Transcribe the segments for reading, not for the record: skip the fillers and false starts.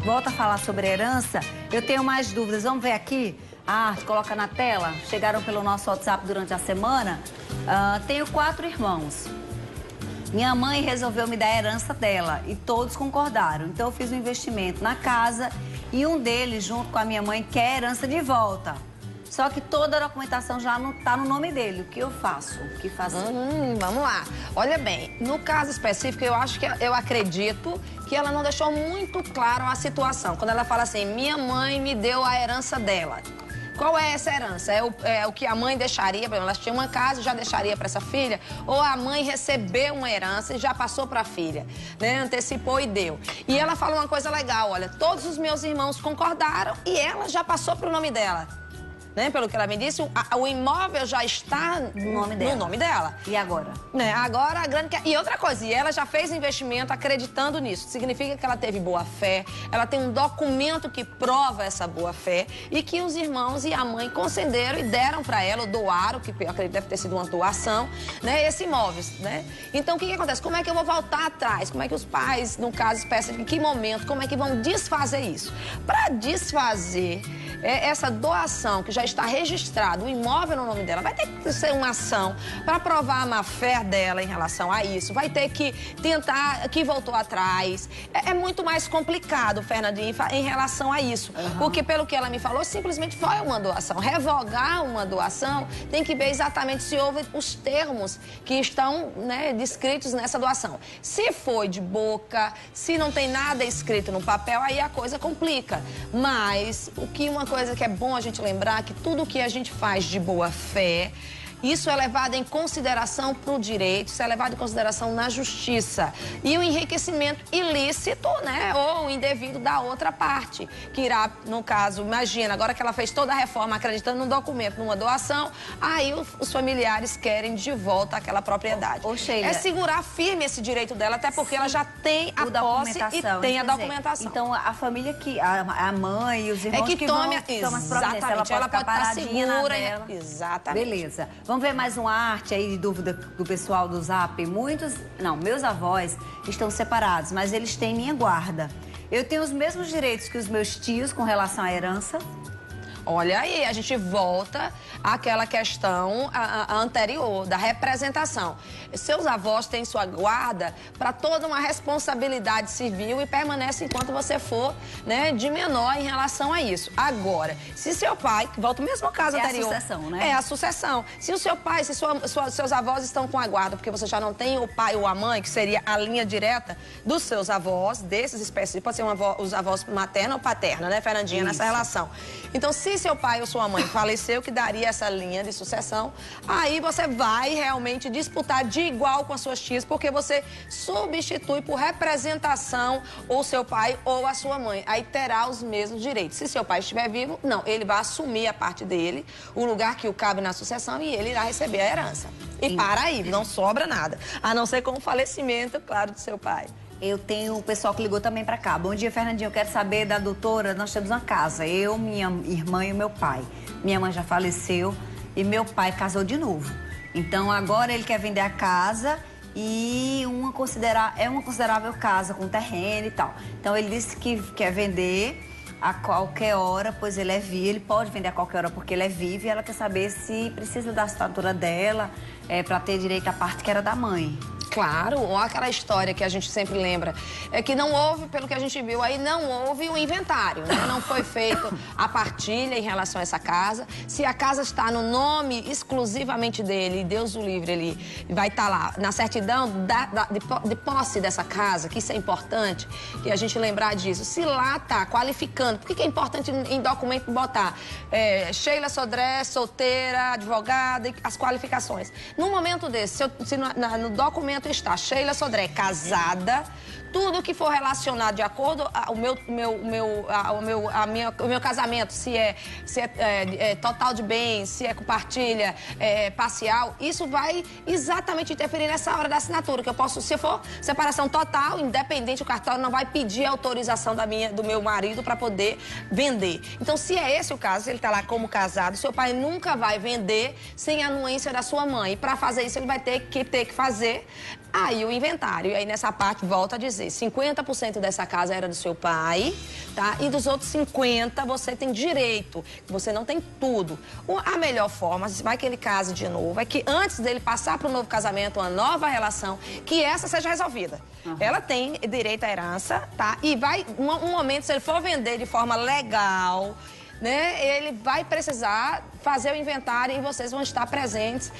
volta a falar sobre herança, eu tenho mais dúvidas. Vamos ver aqui? Coloca na tela. Chegaram pelo nosso WhatsApp durante a semana. Tenho 4 irmãos. Minha mãe resolveu me dar a herança dela e todos concordaram. Então eu fiz um investimento na casa e um deles, junto com a minha mãe, quer a herança de volta. Só que toda a documentação já não está no nome dele. O que eu faço? O que faço? Vamos lá. Olha bem, no caso específico, eu acredito que ela não deixou muito claro a situação. Quando ela fala assim, minha mãe me deu a herança dela. Qual é essa herança? É o que a mãe deixaria, por exemplo, ela tinha uma casa e já deixaria para essa filha? Ou a mãe recebeu uma herança e já passou para a filha, né? Antecipou e deu. E ela fala uma coisa legal, olha, todos os meus irmãos concordaram e ela já passou para o nome dela. Né? Pelo que ela me disse, o imóvel já está no nome dela. E agora? Né? Agora a grande... E outra coisa, e ela já fez investimento acreditando nisso. Significa que ela teve boa fé, ela tem um documento que prova essa boa fé e que os irmãos e a mãe concederam e deram para ela, ou doaram, que eu acredito que deve ter sido uma doação, né? Esse imóvel, né? Então o que acontece? Como é que eu vou voltar atrás? Como é que os pais, no caso, em que momento, como é que vão desfazer isso? Para desfazer essa doação que já está registrado, o imóvel no nome dela, vai ter que ser uma ação para provar a má-fé dela em relação a isso. Vai ter que tentar que voltou atrás. É muito mais complicado, Fernandinha, em relação a isso. Porque, pelo que ela me falou, simplesmente foi uma doação. Revogar uma doação tem que ver exatamente se houve os termos que estão, né, descritos nessa doação. Se foi de boca, se não tem nada escrito no papel, aí a coisa complica. Mas uma coisa que é bom a gente lembrar que tudo que a gente faz de boa fé, isso é levado em consideração para o direito, isso é levado em consideração na justiça. E o enriquecimento ilícito, né, ou indevido da outra parte, que irá, no caso, imagina, agora que ela fez toda a reforma acreditando num documento, numa doação, aí os familiares querem de volta aquela propriedade. Sheila, é segurar firme esse direito dela, até porque ela já tem a posse e tem a documentação. Então, a família a mãe e os irmãos que tomam as providências, ela pode estar segura. Exatamente. Beleza. Vamos ver mais uma arte aí de dúvida do pessoal do Zap. Meus avós estão separados, mas eles têm minha guarda. Eu tenho os mesmos direitos que os meus tios com relação à herança? Olha aí, a gente volta àquela questão anterior, da representação. Seus avós têm sua guarda para toda uma responsabilidade civil e permanece enquanto você for, né, de menor em relação a isso. Agora, se seu pai, volta ao mesmo caso anterior... É a sucessão, né? É a sucessão. Se o seu pai, se seus avós estão com a guarda, porque você já não tem o pai ou a mãe, que seria a linha direta dos seus avós, desses espécies, pode ser os avós materna ou paterna, né, Fernandinha, nessa relação. Então, se seu pai ou sua mãe faleceu, que daria essa linha de sucessão, aí você vai realmente disputar de igual com as suas tias, porque você substitui por representação ou seu pai ou a sua mãe. Aí terá os mesmos direitos. Se seu pai estiver vivo, não, ele vai assumir a parte dele, o lugar que o cabe na sucessão, e ele irá receber a herança. E para aí, não sobra nada, a não ser com o falecimento, claro, do seu pai. Eu tenho o pessoal que ligou também para cá. Bom dia, Fernandinho. Eu quero saber da doutora. Nós temos uma casa, eu, minha irmã e o meu pai. Minha mãe já faleceu e meu pai casou de novo. Então, agora ele quer vender a casa e uma considerável casa com terreno e tal. Então, ele disse que quer vender a qualquer hora, pois ele é vivo. Ele pode vender a qualquer hora porque ele é vivo e ela quer saber se precisa da assinatura dela para ter direito à parte que era da mãe. Claro, ou aquela história que a gente sempre lembra, é que não houve, pelo que a gente viu aí, não houve o inventário, né? Não foi feito a partilha em relação a essa casa. Se a casa está no nome exclusivamente dele, Deus o livre, ele vai estar lá na certidão de posse dessa casa, que isso é importante, que a gente lembrar disso. Se lá está qualificando, por que é importante em documento botar Sheila Sodré, solteira, advogada, e as qualificações? Num momento desse, se no documento está Sheila Sodré casada, tudo que for relacionado de acordo ao meu casamento, se é total de bens, se é compartilha, parcial, isso vai exatamente interferir nessa hora da assinatura, que eu posso, se for separação total, independente, o cartório não vai pedir autorização do meu marido para poder vender. Então, se é esse o caso, se ele está lá como casado, seu pai nunca vai vender sem a anuência da sua mãe. E para fazer isso, ele vai ter que fazer aí o inventário. E aí, nessa parte, volta a dizer, 50% dessa casa era do seu pai, tá? E dos outros 50 você tem direito, você não tem tudo. A melhor forma, se vai que ele case de novo, é que antes dele passar para um novo casamento, uma nova relação, que essa seja resolvida. Ela tem direito à herança, tá? E vai, um momento, se ele for vender de forma legal, né, ele vai precisar fazer o inventário e vocês vão estar presentes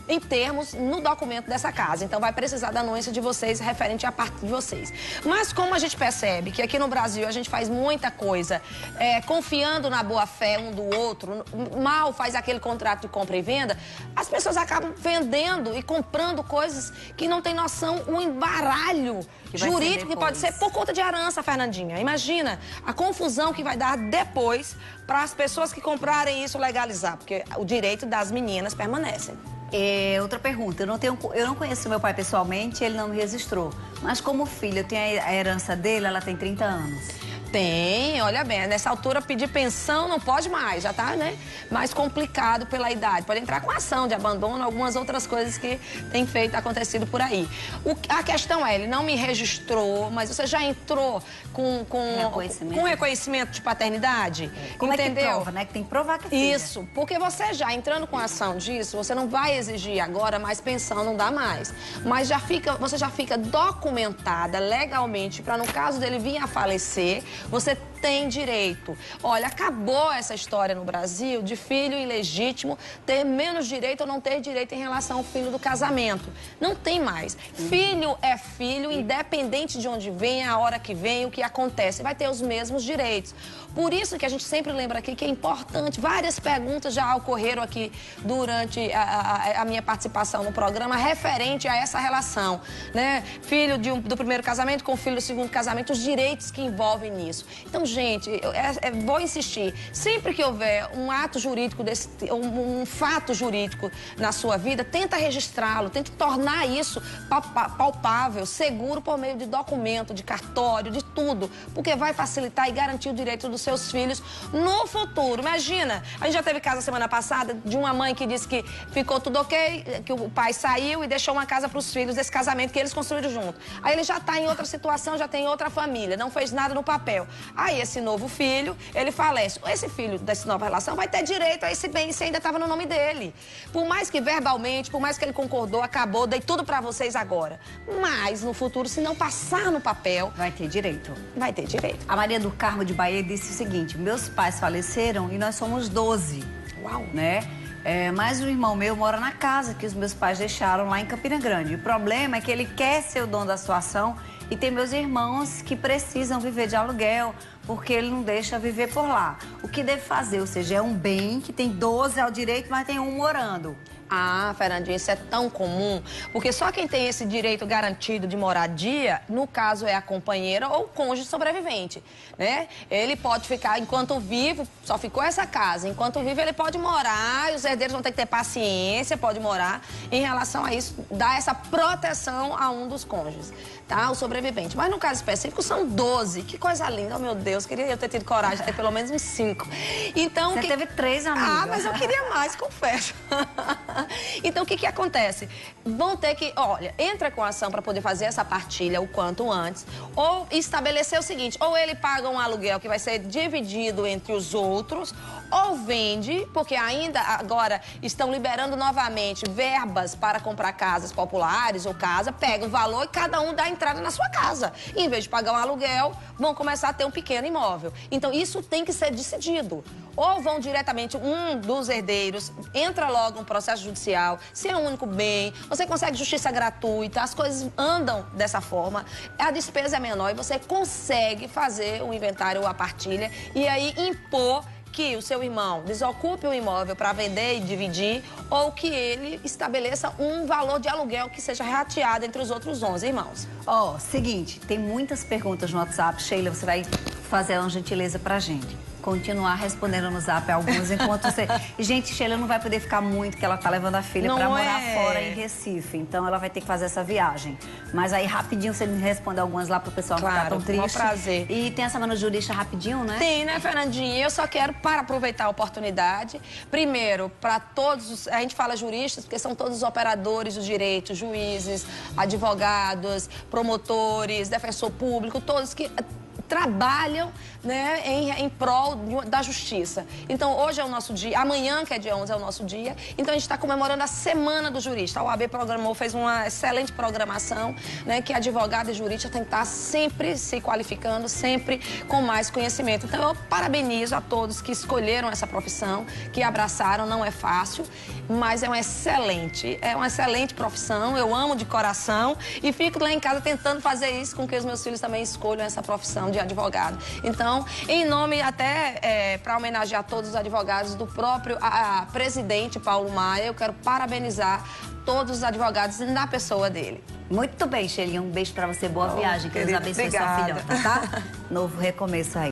em termos no documento dessa casa. Então vai precisar da anuência de vocês referente à parte de vocês. Mas como a gente percebe que aqui no Brasil a gente faz muita coisa confiando na boa-fé um do outro, mal faz aquele contrato de compra e venda, as pessoas acabam vendendo e comprando coisas que não tem noção, o embaralho jurídico que pode ser por conta de herança, Fernandinha. Imagina a confusão que vai dar depois para as pessoas que comprarem isso legalizar, porque o direito das meninas permanece. Outra pergunta, eu não conheço meu pai pessoalmente, ele não me registrou. Mas como filho, eu tenho a herança dele, ela tem 30 anos. Tem, olha bem, nessa altura pedir pensão não pode mais, já tá, né? Mais complicado pela idade. Pode entrar com ação de abandono, algumas outras coisas que tem acontecido por aí. A questão é, ele não me registrou, mas você já entrou com reconhecimento de paternidade? Como entendeu? É que prova, né? Que tem que provar que é filha. Isso, porque você já entrando com ação disso, você não vai exigir agora mais pensão, não dá mais. Mas você já fica documentada legalmente para no caso dele vir a falecer, você tem direito. Olha, acabou essa história no Brasil de filho ilegítimo ter menos direito ou não ter direito em relação ao filho do casamento. Não tem mais. Filho é filho, independente de onde vem, a hora que vem, o que acontece. Vai ter os mesmos direitos. Por isso que a gente sempre lembra aqui que é importante. Várias perguntas já ocorreram aqui durante a minha participação no programa referente a essa relação, né? Filho do primeiro casamento com filho do segundo casamento, os direitos que envolvem nisso. Então, gente, vou insistir. Sempre que houver um ato jurídico, um fato jurídico na sua vida, tenta registrá-lo, tenta tornar isso palpável, seguro por meio de documento, de cartório, de tudo, porque vai facilitar e garantir o direito dos seus filhos no futuro. Imagina, a gente já teve caso semana passada de uma mãe que disse que ficou tudo ok, que o pai saiu e deixou uma casa para os filhos desse casamento que eles construíram junto. Aí ele já está em outra situação, já tem outra família, não fez nada no papel. Aí esse novo filho, ele falece. Esse filho dessa nova relação vai ter direito a esse bem, se ainda estava no nome dele. Por mais que verbalmente, por mais que ele concordou, acabou, dei tudo para vocês agora. Mas no futuro, se não passar no papel... Vai ter direito. Vai ter direito. A Maria do Carmo de Bahia disse o seguinte, meus pais faleceram e nós somos 12. Uau! Né? Mas o irmão meu mora na casa que os meus pais deixaram lá em Campina Grande. O problema é que ele quer ser o dono da situação e tem meus irmãos que precisam viver de aluguel porque ele não deixa viver por lá. O que deve fazer? Ou seja, é um bem que tem 12 ao direito, mas tem um morando. Ah, Fernandinha, isso é tão comum, porque só quem tem esse direito garantido de moradia, no caso é a companheira ou o cônjuge sobrevivente, né? Ele pode ficar, enquanto vivo, só ficou essa casa, enquanto vivo ele pode morar, e os herdeiros vão ter que ter paciência, pode morar, em relação a isso, dar essa proteção a um dos cônjuges, tá? O sobrevivente. Mas no caso específico são 12, que coisa linda, oh meu Deus, queria eu ter tido coragem de ter pelo menos uns 5. Então, você teve 3, amiga. Ah, mas eu queria mais, confesso. Então, o que acontece? Vão ter que, olha, entra com a ação para poder fazer essa partilha o quanto antes, ou estabelecer o seguinte, ou ele paga um aluguel que vai ser dividido entre os outros, ou vende, porque ainda agora estão liberando novamente verbas para comprar casas populares ou casa, pega o valor e cada um dá entrada na sua casa. E, em vez de pagar um aluguel, vão começar a ter um pequeno imóvel. Então, isso tem que ser decidido. Ou vão diretamente, um dos herdeiros entra logo no processo judicial, se é um único bem, você consegue justiça gratuita, as coisas andam dessa forma, a despesa é menor e você consegue fazer o inventário ou a partilha e aí impor que o seu irmão desocupe o imóvel para vender e dividir ou que ele estabeleça um valor de aluguel que seja rateado entre os outros 11 irmãos. Ó, seguinte, tem muitas perguntas no WhatsApp. Sheila, você vai fazer uma gentileza pra gente. Continuar respondendo no zap alguns enquanto você... Gente, Sheila não vai poder ficar muito, porque ela tá levando a filha pra morar fora em Recife. Então ela vai ter que fazer essa viagem. Mas aí rapidinho você me responde algumas lá pro pessoal não ficar tão triste. Com prazer. E tem a semana jurista rapidinho, né? Tem, né, Fernandinha? Eu só quero, para aproveitar a oportunidade, primeiro, para todos, a gente fala juristas, porque são todos os operadores dos direitos, juízes, advogados, promotores, defensor público, todos que trabalham, né, em prol da justiça. Então, hoje é o nosso dia, amanhã, que é dia 11, é o nosso dia. Então, a gente está comemorando a Semana do Jurista. A OAB fez uma excelente programação, né, que advogado e jurista tem que estar sempre se qualificando, sempre com mais conhecimento. Então, eu parabenizo a todos que escolheram essa profissão, que abraçaram. Não é fácil, mas é uma excelente profissão. Eu amo de coração e fico lá em casa tentando fazer isso com que os meus filhos também escolham essa profissão de advogado. Então, em nome até para homenagear todos os advogados do próprio presidente Paulo Maia, eu quero parabenizar todos os advogados na pessoa dele. Muito bem, Shelinha. Um beijo pra você. Boa viagem. Que Deus abençoe sua filhota, tá? Novo recomeço aí.